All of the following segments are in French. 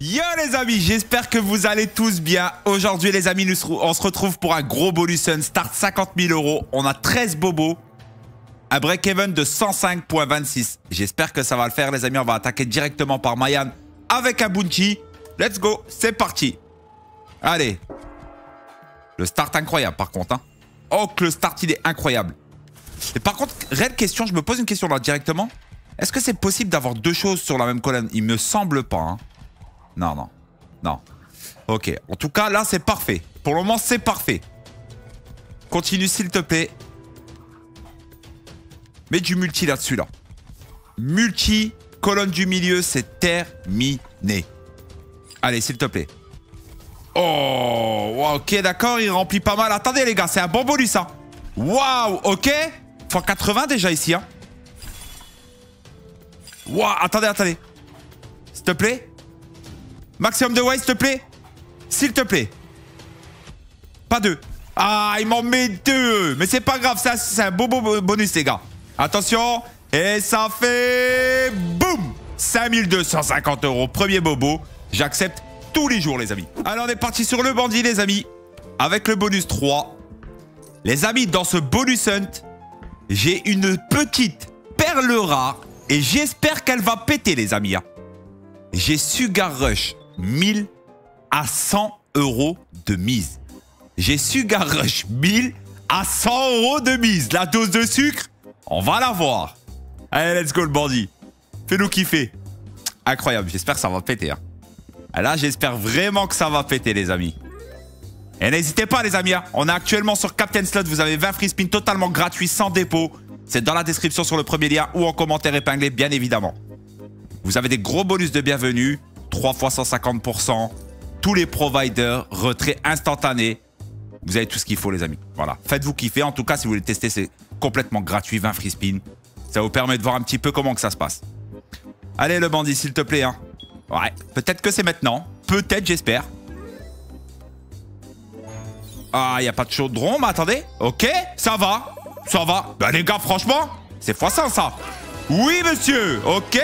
Yo les amis, j'espère que vous allez tous bien. Aujourd'hui les amis, on se retrouve pour un gros bonus Sun. Start 50 000 €. On a 13 bobos. Un break-even de 105.26. J'espère que ça va le faire les amis. On va attaquer directement par Mayan avec un bounty. Let's go, c'est parti. Allez. Le start incroyable par contre. Hein. Oh que le start il est incroyable. Et par contre, réelle question, je me pose une question là directement. Est-ce que c'est possible d'avoir deux choses sur la même colonne? Il me semble pas. Hein. Non, non. Non. Ok. En tout cas, là, c'est parfait. Pour le moment, c'est parfait. Continue, s'il te plaît. Mets du multi là-dessus, là. Multi, colonne du milieu, c'est terminé. Allez, s'il te plaît. Oh, ok, d'accord, il remplit pas mal. Attendez, les gars, c'est un bon bonus, ça. Waouh, ok. Fois 80 déjà ici, hein. Waouh, attendez, attendez. S'il te plaît. Maximum de white, s'il te plaît. S'il te plaît. Pas deux. Ah, il m'en met deux. Mais c'est pas grave, ça, c'est un beau bonus, les gars. Attention. Et ça fait... Boum 5250 €. Premier bobo. J'accepte tous les jours, les amis. Alors, on est parti sur le bandit, les amis. Avec le bonus 3. Les amis, dans ce bonus hunt, j'ai une petite perle rare. Et j'espère qu'elle va péter, les amis. J'ai Sugar Rush 1000 à 100 € de mise. J'ai Sugar Rush 1000 à 100 € de mise. La dose de sucre, on va la voir. Allez, let's go le bandit. Fais-nous kiffer. Incroyable, j'espère que ça va péter. Hein. Là, j'espère vraiment que ça va péter, les amis. Et n'hésitez pas, les amis. Hein. On est actuellement sur Captain Slot. Vous avez 20 free spins totalement gratuits, sans dépôt. C'est dans la description sur le premier lien ou en commentaire épinglé, bien évidemment. Vous avez des gros bonus de bienvenue. 3 fois 150%. Tous les providers. Retrait instantané. Vous avez tout ce qu'il faut, les amis. Voilà. Faites-vous kiffer. En tout cas, si vous voulez tester, c'est complètement gratuit. 20 free spins. Ça vous permet de voir un petit peu comment que ça se passe. Allez, le bandit, s'il te plaît. Hein. Ouais. Peut-être que c'est maintenant. Peut-être, j'espère. Ah, il n'y a pas de chaudron, mais attendez. Ok, ça va. Ça va. Ben, les gars, franchement, c'est x100, ça. Oui, monsieur. Ok,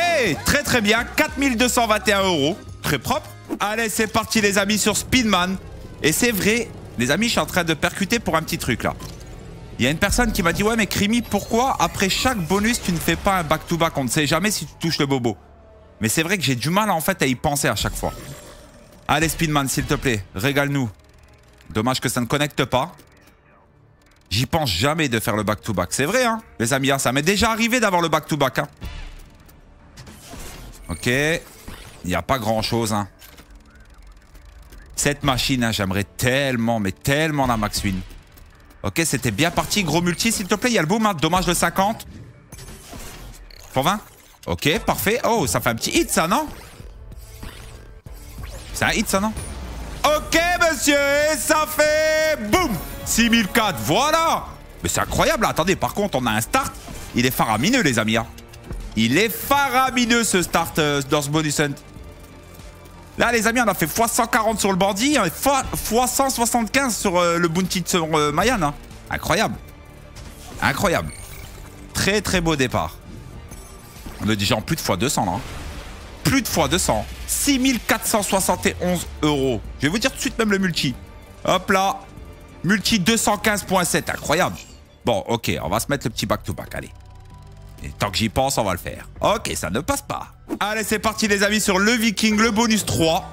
très très bien. 4221 €. Très propre. Allez, c'est parti, les amis, sur Speedman. Et c'est vrai, les amis, je suis en train de percuter pour un petit truc, là. Il y a une personne qui m'a dit, ouais, mais Crimi, pourquoi après chaque bonus, tu ne fais pas un back-to-back? On ne sait jamais si tu touches le bobo. Mais c'est vrai que j'ai du mal, en fait, à y penser à chaque fois. Allez, Speedman, s'il te plaît, régale-nous. Dommage que ça ne connecte pas. J'y pense jamais de faire le back-to-back. C'est vrai, hein, les amis. Hein, ça m'est déjà arrivé d'avoir le back-to-back. Hein. Ok. Il n'y a pas grand-chose. Hein. Cette machine, hein, j'aimerais tellement, mais tellement la max win. Ok, c'était bien parti. Gros multi, s'il te plaît. Il y a le boom. Hein. Dommage le 50. 120. Ok, parfait. Oh, ça fait un petit hit, ça, non? C'est un hit, ça, non? Ok, monsieur. Et ça fait... Boum 6004, voilà. Mais c'est incroyable, attendez, par contre, on a un start. Il est faramineux, les amis. Hein. Il est faramineux, ce start dans ce bonus hunt. Là, les amis, on a fait x140 sur le bandit, et x175 sur le bounty sur Mayan. Hein. Incroyable. Incroyable. Très, très beau départ. On est déjà en plus de x200, là. Hein. Plus de x200. 6471 €. Je vais vous dire tout de suite même le multi. Hop là. Multi 215.7, incroyable. Bon, ok, on va se mettre le petit back-to-back, allez. Et tant que j'y pense, on va le faire. Ok, ça ne passe pas. Allez, c'est parti, les amis, sur le Viking, le bonus 3.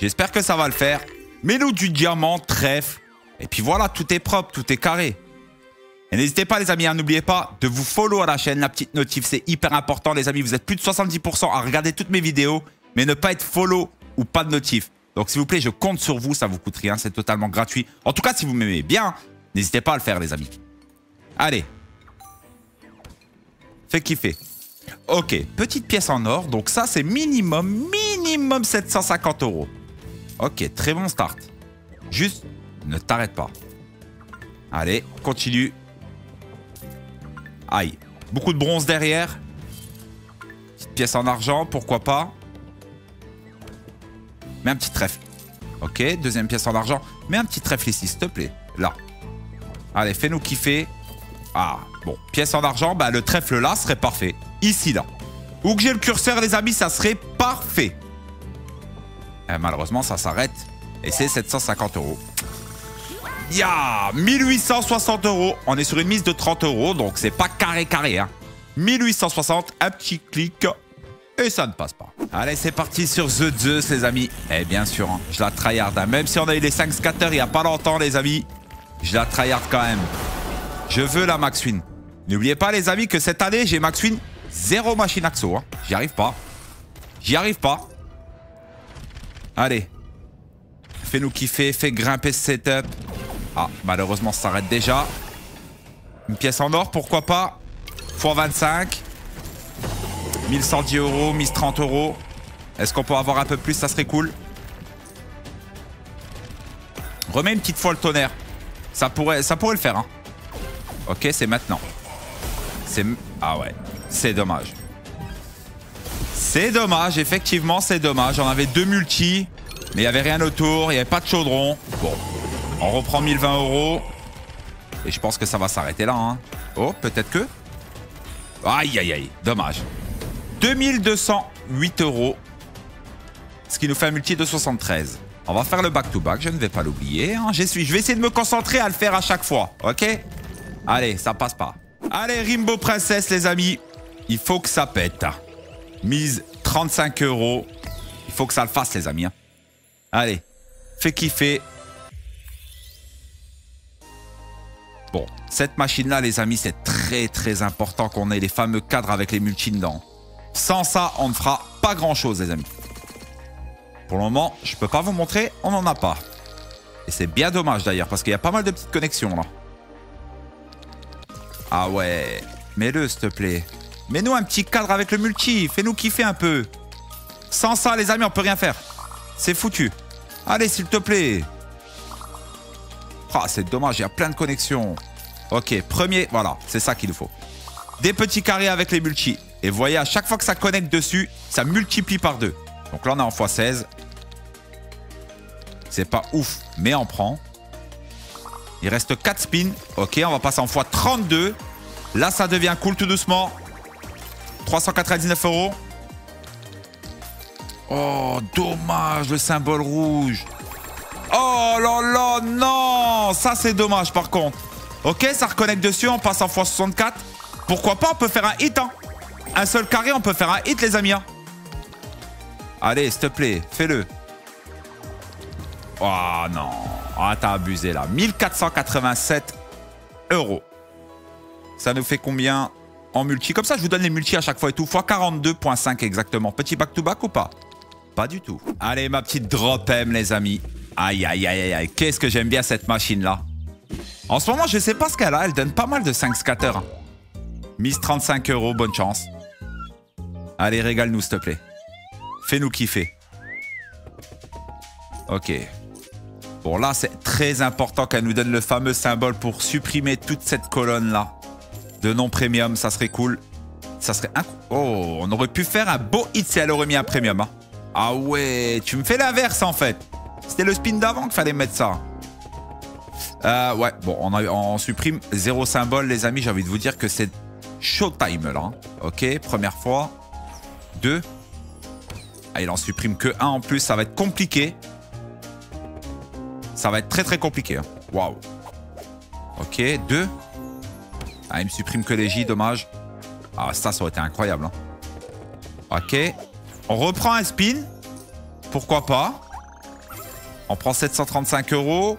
J'espère que ça va le faire. Mets-nous du diamant, trèfle. Et puis voilà, tout est propre, tout est carré. Et n'hésitez pas, les amis, n'oubliez pas de vous follow à la chaîne, la petite notif, c'est hyper important, les amis. Vous êtes plus de 70% à regarder toutes mes vidéos, mais ne pas être follow ou pas de notif. Donc, s'il vous plaît, je compte sur vous. Ça vous coûte rien. C'est totalement gratuit. En tout cas, si vous m'aimez bien, n'hésitez pas à le faire, les amis. Allez. Fais kiffer. Ok. Petite pièce en or. Donc, ça, c'est minimum 750 €. Ok. Très bon start. Juste, ne t'arrête pas. Allez, continue. Aïe. Beaucoup de bronze derrière. Petite pièce en argent. Pourquoi pas. Mets un petit trèfle. Ok, deuxième pièce en argent. Mets un petit trèfle ici, s'il te plaît. Là. Allez, fais-nous kiffer. Ah, bon. Pièce en argent, bah le trèfle là serait parfait. Ici, là. Où que j'ai le curseur, les amis, ça serait parfait. Et malheureusement, ça s'arrête. Et c'est 750 €. Ya 1860 €. On est sur une mise de 30 €, donc c'est pas carré, hein. 1860, un petit clic, et ça ne passe pas. Allez, c'est parti sur The Zeus, les amis. Et bien sûr, hein, je la tryhard. Hein. Même si on a eu les 5 scatters il n'y a pas longtemps, les amis, je la tryhard quand même. Je veux la max win. N'oubliez pas, les amis, que cette année, j'ai max win 0 machine axo. Hein. J'y arrive pas. J'y arrive pas. Allez. Fais-nous kiffer, fais grimper ce setup. Ah, malheureusement, ça s'arrête déjà. Une pièce en or, pourquoi pas. x25. 1110 €, 1030 €. Est-ce qu'on peut avoir un peu plus? Ça serait cool. Remets une petite fois le tonnerre. Ça pourrait le faire. Hein. Ok, c'est maintenant. Ah ouais, c'est dommage. C'est dommage, effectivement, c'est dommage. On avait 2 multis, mais il n'y avait rien autour. Il n'y avait pas de chaudron. Bon, on reprend 1020 €. Et je pense que ça va s'arrêter là. Hein. Oh, peut-être que... Aïe, aïe, aïe, dommage. 2208 €. Ce qui nous fait un multi de 73. On va faire le back-to-back, je ne vais pas l'oublier. Hein. Je vais essayer de me concentrer à le faire à chaque fois, ok? Allez, ça passe pas. Allez, Rainbow Princess, les amis. Il faut que ça pète. Mise 35 €. Il faut que ça le fasse, les amis. Hein. Allez, fais kiffer. Bon, cette machine-là, les amis, c'est très, très important qu'on ait les fameux cadres avec les multis dedans. Sans ça, on ne fera pas grand-chose, les amis. Pour le moment, je peux pas vous montrer, on n'en a pas. Et c'est bien dommage, d'ailleurs, parce qu'il y a pas mal de petites connexions, là. Ah ouais, mets-le, s'il te plaît. Mets-nous un petit cadre avec le multi, fais-nous kiffer un peu. Sans ça, les amis, on peut rien faire. C'est foutu. Allez, s'il te plaît. Ah, c'est dommage, il y a plein de connexions. Ok, premier, voilà, c'est ça qu'il nous faut. Des petits carrés avec les multis. Et vous voyez, à chaque fois que ça connecte dessus, ça multiplie par 2. Donc là, on est en x16. C'est pas ouf, mais on prend. Il reste 4 spins. Ok, on va passer en x32. Là, ça devient cool tout doucement. 399 €. Oh, dommage, le symbole rouge. Oh là là, non. Ça, c'est dommage, par contre. Ok, ça reconnecte dessus, on passe en x64. Pourquoi pas, on peut faire un hit, hein. Un seul carré, on peut faire un hit, les amis. Hein. Allez, s'il te plaît, fais-le. Oh non. Ah, t'as abusé, là. 1487 €. Ça nous fait combien en multi? Comme ça, je vous donne les multis à chaque fois et tout. Fois 42,5 exactement. Petit back-to-back ou pas? Pas du tout. Allez, ma petite drop M, les amis. Aïe, aïe, aïe, aïe, aïe. Qu'est-ce que j'aime bien cette machine-là. En ce moment, je sais pas ce qu'elle a. Elle donne pas mal de 5 scatters. Hein. Mise 35 €, bonne chance. Allez, régale-nous, s'il te plaît. Fais-nous kiffer. Ok. Bon, là, c'est très important qu'elle nous donne le fameux symbole pour supprimer toute cette colonne-là. De non premium, ça serait cool. Ça serait oh, on aurait pu faire un beau hit si elle aurait mis un premium. Hein. Ah ouais, tu me fais l'inverse, en fait. C'était le spin d'avant qu'il fallait mettre ça. Ouais, bon, on supprime 0 symbole, les amis. J'ai envie de vous dire que c'est showtime, là. Hein. Ok, première fois. 2. Ah, il en supprime que 1 en plus. Ça va être compliqué. Ça va être très, très compliqué. Hein. Waouh. Ok, 2. Ah, il me supprime que les J, dommage. Ah, ça aurait été incroyable. Hein. Ok. On reprend un spin. Pourquoi pas. On prend 735 €.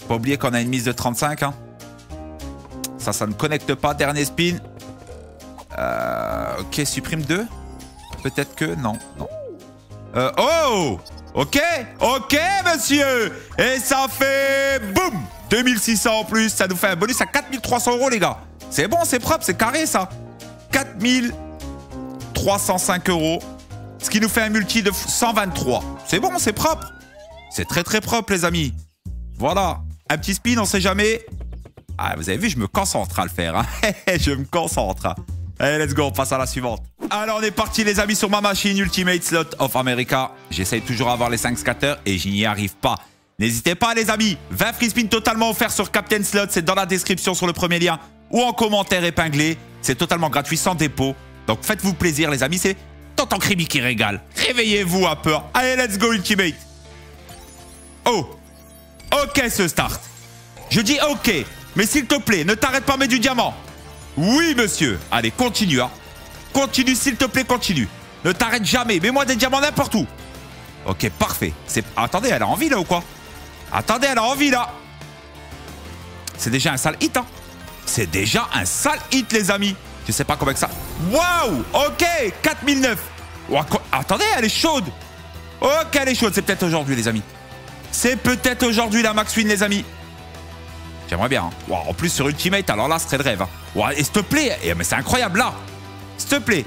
Pas oublier qu'on a une mise de 35. Hein. Ça ne connecte pas. Dernier spin. Ok, supprime 2. Peut-être que... Non, non. Oh! Ok, ok, monsieur. Et ça fait... Boum! 2600 en plus. Ça nous fait un bonus à 4300 €, les gars. C'est bon, c'est propre, c'est carré, ça. 4305 €. Ce qui nous fait un multi de 123. C'est bon, c'est propre. C'est très, très propre, les amis. Voilà. Un petit spin, on sait jamais. Ah, vous avez vu, je me concentre à le faire. Hein. Je me concentre. Hein. Allez, let's go, on passe à la suivante. Alors, on est parti, les amis, sur ma machine Ultimate Slot of America. J'essaye toujours d'avoir les 5 scatters et je n'y arrive pas. N'hésitez pas, les amis. 20 free spins totalement offerts sur Captain Slot. C'est dans la description sur le premier lien ou en commentaire épinglé. C'est totalement gratuit, sans dépôt. Donc, faites-vous plaisir, les amis. C'est tonton Kribi qui régale. Réveillez-vous un peu. Allez, let's go, Ultimate. Oh. Ok, ce start. Je dis ok. Mais s'il te plaît, ne t'arrête pas, mets du diamant. Oui, monsieur. Allez, continue. Hein. Continue, s'il te plaît, continue. Ne t'arrête jamais. Mets-moi des diamants n'importe où. Ok, parfait. Attendez, elle a envie, là, ou quoi? Attendez, elle a envie, là. C'est déjà un sale hit, hein. C'est déjà un sale hit, les amis. Je sais pas comment que ça... Waouh. Ok, 4009. Oh, attendez, elle est chaude. Ok, elle est chaude. C'est peut-être aujourd'hui, les amis. C'est peut-être aujourd'hui la max win, les amis. J'aimerais bien. Hein. Wow, en plus, sur Ultimate, alors là, ce serait de rêve. Hein. Wow, et s'il te plaît, mais c'est incroyable, là. S'il te plaît.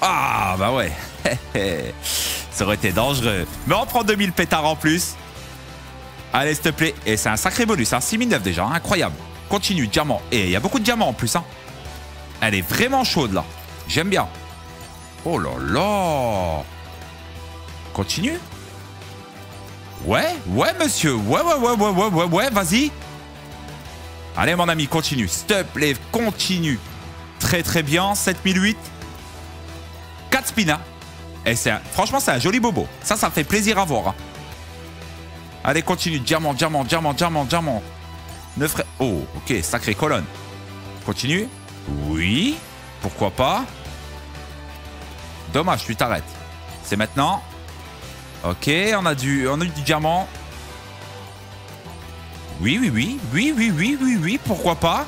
Ah, bah ouais. Ça aurait été dangereux. Mais on prend 2000 pétards en plus. Allez, s'il te plaît. Et c'est un sacré bonus. Hein. 6009 déjà. Hein. Incroyable. Continue, diamant. Et il y a beaucoup de diamants en plus. Hein. Elle est vraiment chaude, là. J'aime bien. Oh là là. Continue. Ouais, monsieur. Ouais, vas-y. Allez, mon ami, continue. S'il te plaît, continue. Très, très bien. 7008. 4 spinas. Et franchement, c'est un joli bobo. Ça fait plaisir à voir. Hein. Allez, continue. Diamant. 9... Oh, ok. Sacrée colonne. Continue. Oui. Pourquoi pas. Dommage, tu t'arrêtes. C'est maintenant. Ok, on a du diamant. Oui, pourquoi pas.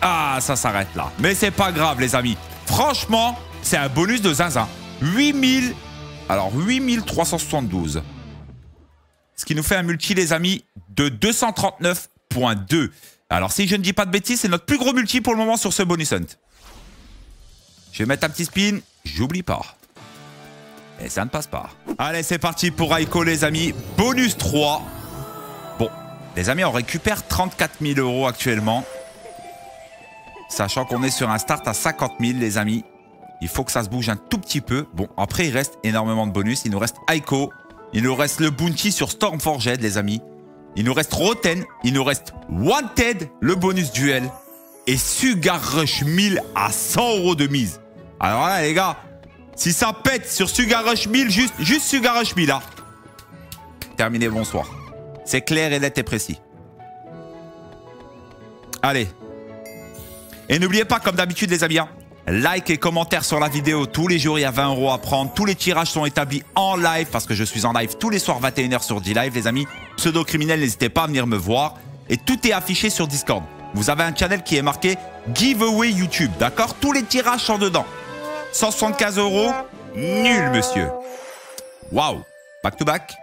Ah, ça s'arrête là. Mais c'est pas grave, les amis. Franchement, c'est un bonus de zinzin. 8000. Alors, 8372. Ce qui nous fait un multi, les amis, de 239.2. Alors, si je ne dis pas de bêtises, c'est notre plus gros multi pour le moment sur ce bonus hunt. Je vais mettre un petit spin. J'oublie pas. Et ça ne passe pas. Allez, c'est parti pour Aiko, les amis. Bonus 3. Bon, les amis, on récupère 34 000 € actuellement. Sachant qu'on est sur un start à 50 000, les amis. Il faut que ça se bouge un tout petit peu. Bon, après, il reste énormément de bonus. Il nous reste Aiko. Il nous reste le Bounty sur Stormforged, les amis. Il nous reste Roten. Il nous reste Wanted, le bonus duel. Et Sugar Rush 1000 à 100 € de mise. Alors là, les gars... Si ça pète sur Sugar Rush 1000, juste Sugar Rush 1000, là. Terminé, bonsoir. C'est clair et net et précis. Allez. Et n'oubliez pas, comme d'habitude, les amis, hein, like et commentaire sur la vidéo. Tous les jours, il y a 20 € à prendre. Tous les tirages sont établis en live, parce que je suis en live tous les soirs 21 h sur D-Live, les amis. Pseudo-criminel, n'hésitez pas à venir me voir. Et tout est affiché sur Discord. Vous avez un channel qui est marqué Giveaway YouTube, d'accord? Tous les tirages sont dedans. 175 €. Nul, monsieur. Waouh. Back to back.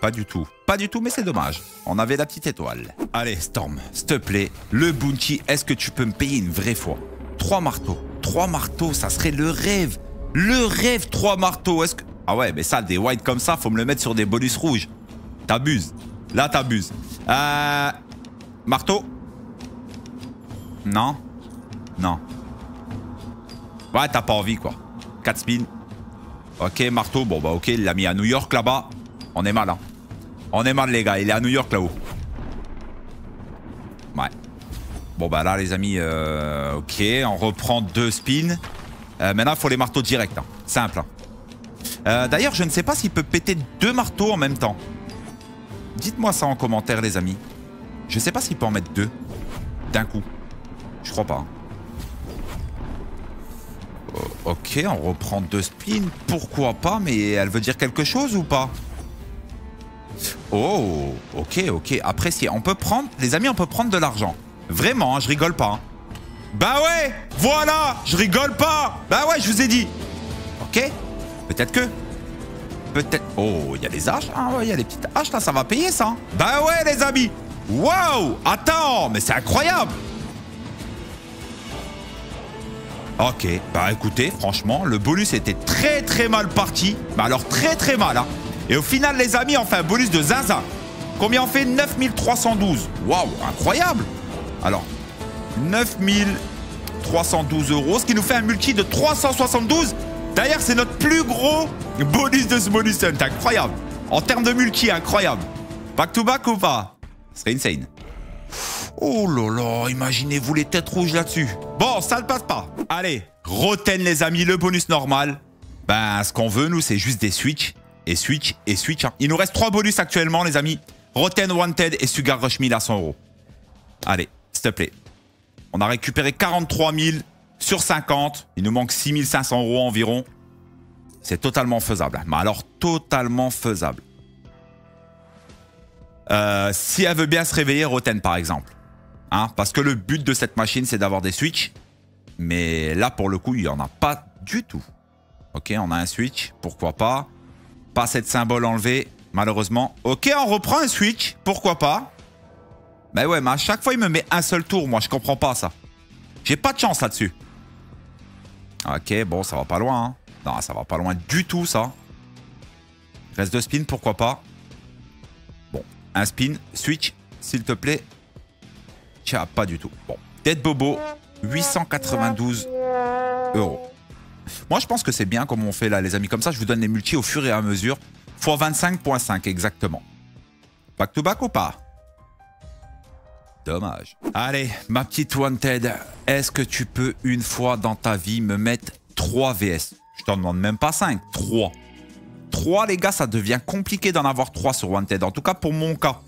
Pas du tout. Pas du tout, mais c'est dommage. On avait la petite étoile. Allez, Storm, s'il te plaît. Le Bounty, est-ce que tu peux me payer une vraie fois? 3 marteaux. 3 marteaux, ça serait le rêve. Le rêve, 3 marteaux. Est-ce que... Ah ouais, mais ça, des whites comme ça, faut me le mettre sur des bonus rouges. T'abuses. Là, t'abuses. Marteau. Non. Non. Ouais, t'as pas envie, quoi. 4 spins. Ok, marteau. Bon, bah, ok, il l'a mis à New York, là-bas. On est mal, hein. On est mal, les gars. Il est à New York, là-haut. Ouais. Bon, bah, là, les amis, ok, on reprend 2 spins. Maintenant, il faut les marteaux directs, hein. Simple, hein. D'ailleurs, je ne sais pas s'il peut péter 2 marteaux en même temps. Dites-moi ça en commentaire, les amis. Je sais pas s'il peut en mettre 2 d'un coup. Je crois pas, hein. Ok, on reprend 2 spins. Pourquoi pas? Mais elle veut dire quelque chose ou pas? Oh, ok. Après, si on peut prendre... Les amis, on peut prendre de l'argent. Vraiment, hein, je rigole pas. Hein. Bah ouais, voilà, je rigole pas. Bah ouais, je vous ai dit. Ok, peut-être que... Peut-être... Oh, il y a les haches. Ah ouais, il y a les petites haches, là, ça va payer, ça. Hein. Bah ouais, les amis. Waouh, attends, mais c'est incroyable. Ok, bah écoutez, franchement, le bonus était très mal parti. Bah alors très mal, hein. Et au final, les amis, on fait un bonus de zinzin. Combien on fait? 9312. Waouh, incroyable. Alors, 9312 €, ce qui nous fait un multi de 372. D'ailleurs, c'est notre plus gros bonus de ce bonus hunt. Incroyable. En termes de multi, incroyable. Back to back ou pas? Ce serait insane. Oh là là, imaginez-vous les têtes rouges là-dessus. Bon, ça ne passe pas. Allez, Roten les amis, le bonus normal. Ben, ce qu'on veut, nous, c'est juste des switch. Et switch, et switch. Hein. Il nous reste 3 bonus actuellement, les amis. Roten Wanted et Sugar Rush 1000 à 100 €. Allez, s'il te plaît. On a récupéré 43 000 sur 50. Il nous manque 6 500 € environ. C'est totalement faisable. Mais alors, totalement faisable. Si elle veut bien se réveiller, Roten, par exemple. Hein, parce que le but de cette machine, c'est d'avoir des switch. Mais là, pour le coup, il n'y en a pas du tout. Ok, on a un switch. Pourquoi pas. Pas cette symbole enlevée, malheureusement. Ok, on reprend un switch. Pourquoi pas. Mais ouais, mais à chaque fois, il me met un seul tour. Moi, je comprends pas ça. J'ai pas de chance là-dessus. Ok, bon, ça va pas loin. Hein. Non, ça va pas loin du tout, ça. Reste de spin, pourquoi pas. Bon, un spin. Switch, s'il te plaît. Tiens, pas du tout. Bon, Dead Bobo, 892 €. Moi, je pense que c'est bien comme on fait là, les amis. Comme ça, je vous donne les multis au fur et à mesure. Fois 25.5 exactement. Back to back ou pas? Dommage. Allez, ma petite Wanted, est-ce que tu peux une fois dans ta vie me mettre 3 VS? Je t'en demande même pas 5, 3. 3, les gars, ça devient compliqué d'en avoir 3 sur Wanted. En tout cas, pour mon cas.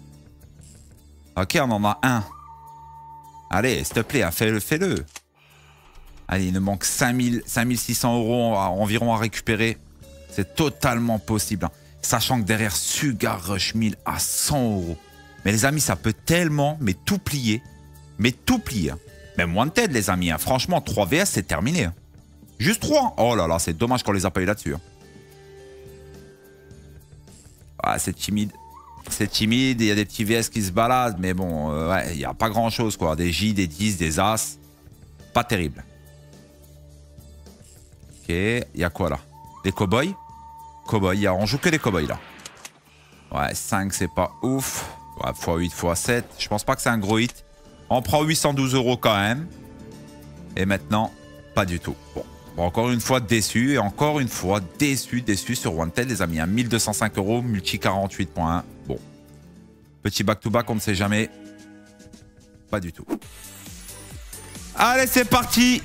Ok, on en a un. Allez, s'il te plaît, hein, fais-le. Allez, il nous manque 5600 € environ à récupérer. C'est totalement possible. Hein. Sachant que derrière Sugar Rush 1000 à 100 €. Mais les amis, ça peut tellement, mais tout plier. Mais tout plier. Hein. Même Wanted, les amis. Hein. Franchement, 3 VS, c'est terminé. Hein. Juste 3. Oh là là, c'est dommage qu'on les a pas eu là-dessus. Hein. Ah, c'est timide. C'est timide, il y a des petits VS qui se baladent. Mais bon, ouais, il n'y a pas grand-chose, quoi. Des J, des 10, des As. Pas terrible. Ok, il y a quoi là? Des cow-boys. Cow-boys, on joue que des cow-boys là. Ouais, 5 c'est pas ouf. Ouais, x8, x7. Je pense pas que c'est un gros hit. On prend 812 € quand même. Et maintenant, pas du tout. Bon, encore une fois déçu. Et encore une fois déçu sur Wanted les amis. 1205 €, multi 48.1. Bon. Petit back-to-back, on ne sait jamais. Pas du tout. Allez, c'est parti.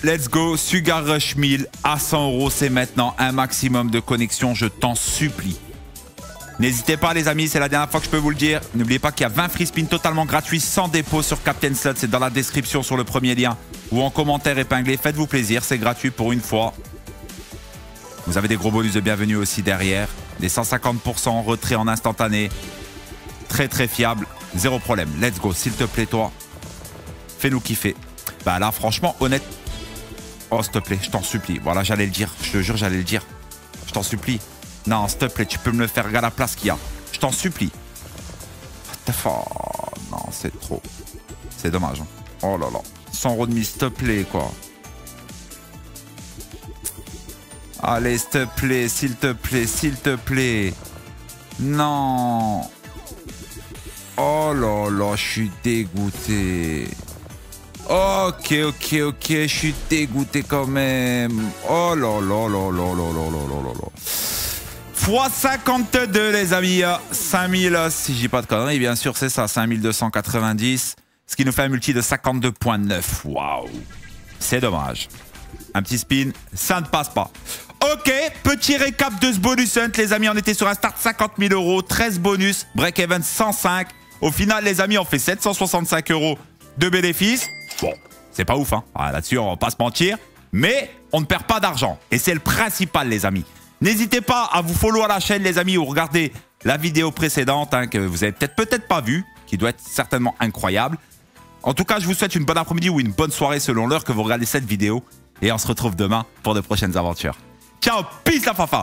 Let's go, Sugar Rush 1000 à 100 €, c'est maintenant un maximum de connexion, je t'en supplie. N'hésitez pas les amis, c'est la dernière fois que je peux vous le dire. N'oubliez pas qu'il y a 20 free spins totalement gratuits sans dépôt sur Captain Slot, c'est dans la description sur le premier lien ou en commentaire épinglé. Faites-vous plaisir, c'est gratuit pour une fois. Vous avez des gros bonus de bienvenue aussi derrière. Des 150% retrait en instantané. Très très fiable, zéro problème. Let's go, s'il te plaît toi. Fais-nous kiffer. Bah là franchement, honnête. Oh, s'il te plaît, je t'en supplie. Voilà, j'allais le dire. Je te jure, j'allais le dire. Je t'en supplie. Non, s'il te plaît, tu peux me le faire. Regarde la place qu'il y a. Je t'en supplie. Oh, non, c'est trop. C'est dommage. Hein. Oh là là. 100 € de mise, s'il te plaît, quoi. Allez, s'il te plaît, s'il te plaît, s'il te plaît. Non. Oh là là, je suis dégoûté. Ok, je suis dégoûté quand même. Oh là là là là là là là là là. x52 les amis. 5000, si je dis pas de conneries, bien sûr c'est ça, 5290. Ce qui nous fait un multi de 52.9. Waouh. C'est dommage. Un petit spin, ça ne passe pas. Ok, petit récap de ce bonus hunt les amis. On était sur un start 50 000 €, 13 bonus, break-even 105. Au final les amis, on fait 765 € de bénéfices. Bon, c'est pas ouf, hein. Là-dessus, on va pas se mentir. Mais on ne perd pas d'argent. Et c'est le principal, les amis. N'hésitez pas à vous follow à la chaîne, les amis, ou regardez la vidéo précédente hein, que vous avez peut-être pas vue, qui doit être certainement incroyable. En tout cas, je vous souhaite une bonne après-midi ou une bonne soirée selon l'heure que vous regardez cette vidéo. Et on se retrouve demain pour de prochaines aventures. Ciao, peace la fafa.